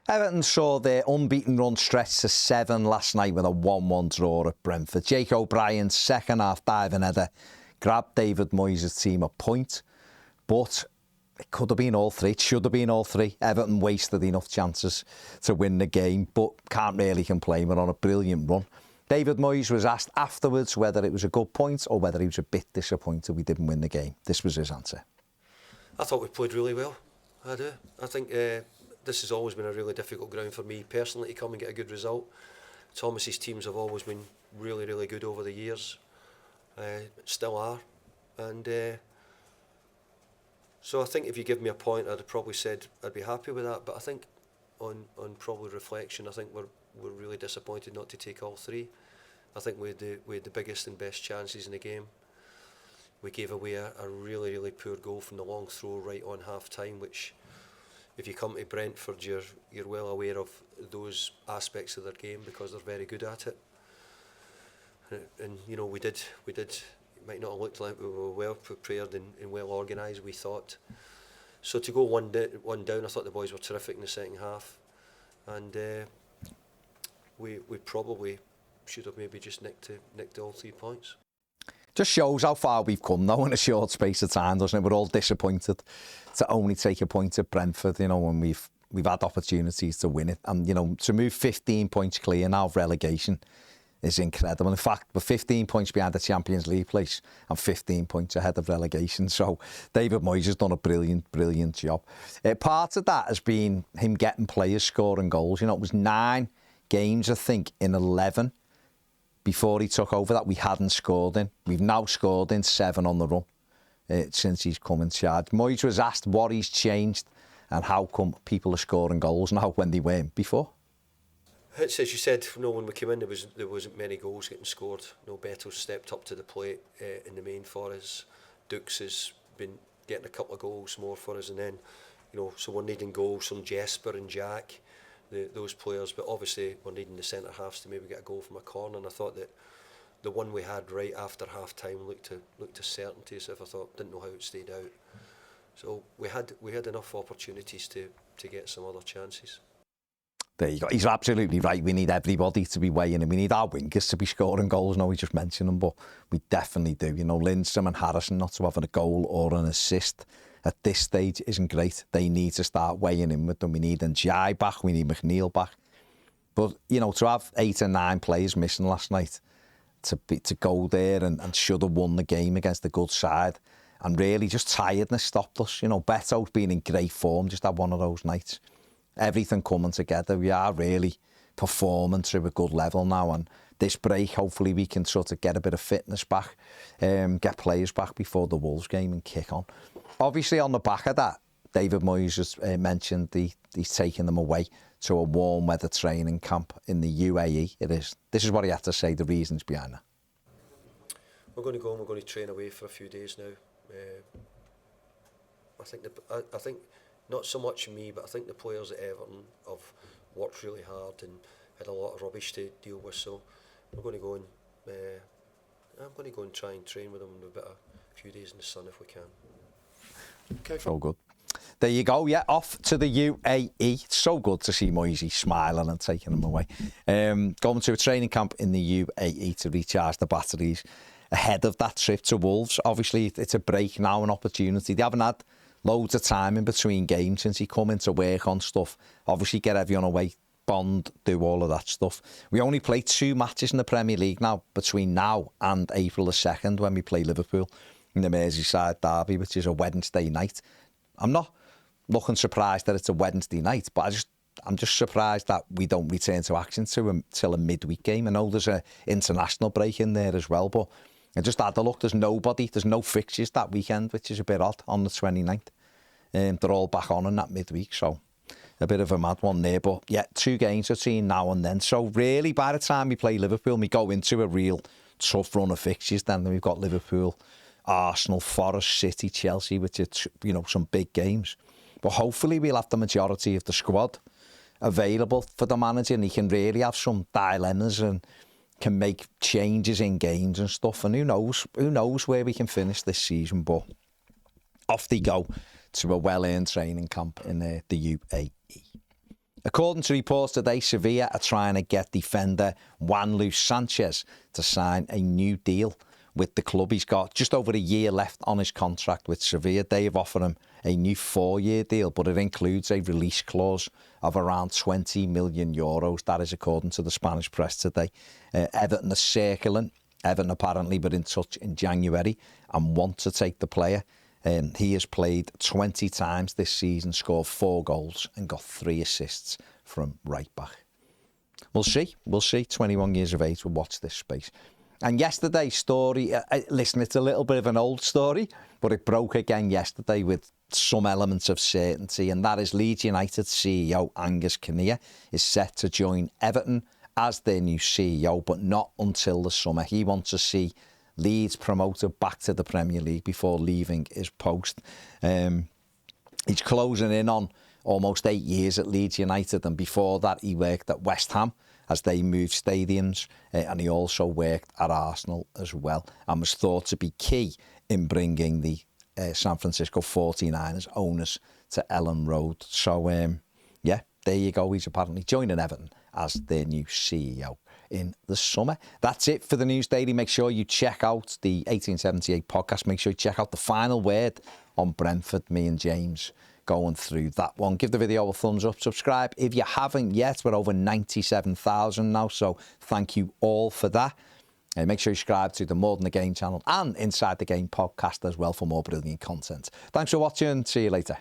Everton saw their unbeaten run stretched to 7 last night with a 1-1 draw at Brentford. Brien's second half diving header grabbed David Moyes' team a point, but it could have been all three. It should have been all three. Everton wasted enough chances to win the game, but can't really complain. We're on a brilliant run. David Moyes was asked afterwards whether it was a good point or whether he was a bit disappointed we didn't win the game. This was his answer. I thought we played really well. I do. I think this has always been a really difficult ground for me personally to come and get a good result. Thomas's teams have always been really, really good over the years. Still are. And so I think if you give me a point, I'd have probably said I'd be happy with that. But I think on probably reflection, I think we're really disappointed not to take all three. I think we had the biggest and best chances in the game. We gave away a really, really poor goal from the long throw right on half-time, which, if you come to Brentford, you're well aware of those aspects of their game because they're very good at it. And you know, we did. It might not have looked like we were well prepared and well organised, we thought. So to go one down, I thought the boys were terrific in the second half, and we probably should have maybe just nicked all 3 points. Just shows how far we've come now in a short space of time, doesn't it? We're all disappointed to only take a point at Brentford, you know, when we've had opportunities to win it. And, you know, to move 15 points clear now of relegation is incredible. In fact, we're 15 points behind the Champions League place and 15 points ahead of relegation. So David Moyes has done a brilliant, brilliant job. Part of that has been him getting players scoring goals. You know, it was 9 games, I think, in 11 before he took over that we hadn't scored in. We've now scored in 7 on the run since he's come in charge. Moyes was asked what he's changed and how come people are scoring goals now when they weren't before. It's as you said, when we came in, there wasn't many goals getting scored. Beto stepped up to the plate in the main for us. Dukes has been getting a couple of goals more for us, and then, so we're needing goals from Jesper and Jack, those players. But obviously, we're needing the centre halves to maybe get a goal from a corner. And I thought that the one we had right after half time looked to certainty. So if I didn't know how it stayed out. So we had enough opportunities to get some other chances. There you go. He's absolutely right. We need everybody to be weighing in. We need our wingers to be scoring goals. No, we just mentioned them, but we definitely do. Lindstrom and Harrison not to have a goal or an assist at this stage isn't great. They need to start weighing in with them. We need Njai back. We need McNeil back. But, to have 8 or 9 players missing last night, to go there and should have won the game against a good side, and really just tiredness stopped us. Beto's been in great form, just had one of those nights. Everything coming together. We are really performing to a good level now, and this break, hopefully we can sort of get a bit of fitness back, get players back before the Wolves game and kick on. Obviously, on the back of that, David Moyes has mentioned he's taking them away to a warm weather training camp in the UAE. This is what he had to say, the reasons behind that. We're going to go and we're going to train away for a few days now. I think not so much me, but I think the players at Everton have worked really hard and had a lot of rubbish to deal with. So we're going to go and I'm going to go and try and train with them a few days in the sun if we can. Okay, so good. There you go. Yeah, off to the UAE. It's so good to see Moisey smiling and taking them away. Going to a training camp in the UAE to recharge the batteries ahead of that trip to Wolves. Obviously, it's a break now, an opportunity. They haven't had loads of time in between games since he come in to work on stuff. Obviously, get everyone away, bond, do all of that stuff. We only play 2 matches in the Premier League now, between now and April the 2nd, when we play Liverpool in the Merseyside derby, which is a Wednesday night. I'm not looking surprised that it's a Wednesday night, but I'm just surprised that we don't return to action till a midweek game. I know there's an international break in there as well, but I just had a look. There's no fixtures that weekend, which is a bit odd, on the 29th. They're all back on in that midweek, so a bit of a mad one there. But yeah, 2 games between now and then. So really, by the time we play Liverpool, we go into a real tough run of fixtures. Then we've got Liverpool, Arsenal, Forest, City, Chelsea, which are some big games. But hopefully we'll have the majority of the squad available for the manager, and he can really have some dilemmas and can make changes in games and stuff. And who knows where we can finish this season. But off they go to a well-earned training camp in the UAE. According to reports today, Sevilla are trying to get defender Juan Luis Sanchez to sign a new deal with the club. He's got just over a year left on his contract with Sevilla. They have offered him a new 4-year deal, but it includes a release clause of around €20 million. That is according to the Spanish press today. Everton are circling. Everton apparently were in touch in January and want to take the player. He has played 20 times this season, scored 4 goals and got 3 assists from right back. We'll see. 21 years of age, we'll watch this space. And yesterday's story, listen, it's a little bit of an old story, but it broke again yesterday with some elements of certainty, and that is Leeds United CEO Angus Kinnear is set to join Everton as their new CEO, but not until the summer. He wants to see Leeds promoted back to the Premier League before leaving his post. He's closing in on almost 8 years at Leeds United, and before that he worked at West Ham as they moved stadiums, and he also worked at Arsenal as well, and was thought to be key in bringing the San Francisco 49ers owners to Ellen Road. So, yeah, there you go. He's apparently joining Everton as their new CEO in the summer. That's it for the News Daily. Make sure you check out the 1878 podcast. Make sure you check out the final word on Brentford, me and James going through that one. Give the video a thumbs up. Subscribe if you haven't yet. We're over 97,000 now, so thank you all for that. And make sure you subscribe to the More Than the Game channel and Inside the Game podcast as well for more brilliant content. Thanks for watching. See you later.